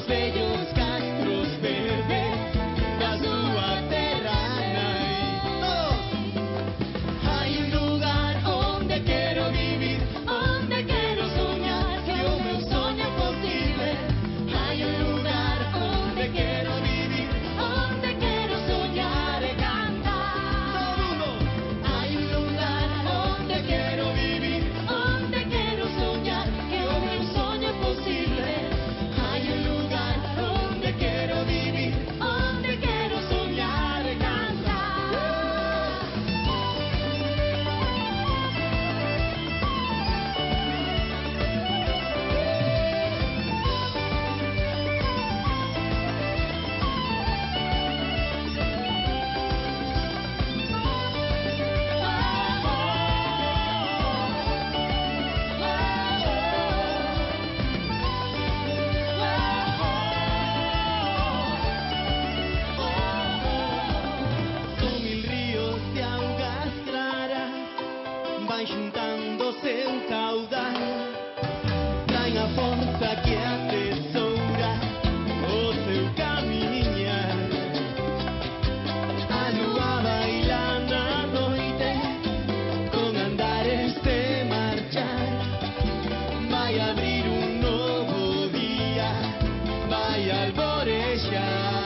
dos bellos castros verdes da súa terra nai. Hai un lugar onde quero vivir, onde quero soñar, que o meu soño é posible. Hai un lugar onde quero vivir, onde quero soñar e cantar. Hai un lugar onde quero vivir, onde quero soñar, que o meu soño é posible. Hai un lugar onde quero vivir, onde quero soñar e cantar. Son mil ríos de augas claras, van xuntándose un caudal, traen a forza que atesoura o seu camiñar. A lúa baila na noite con andares de marchar, vai abrir un novo día, vai alborexar.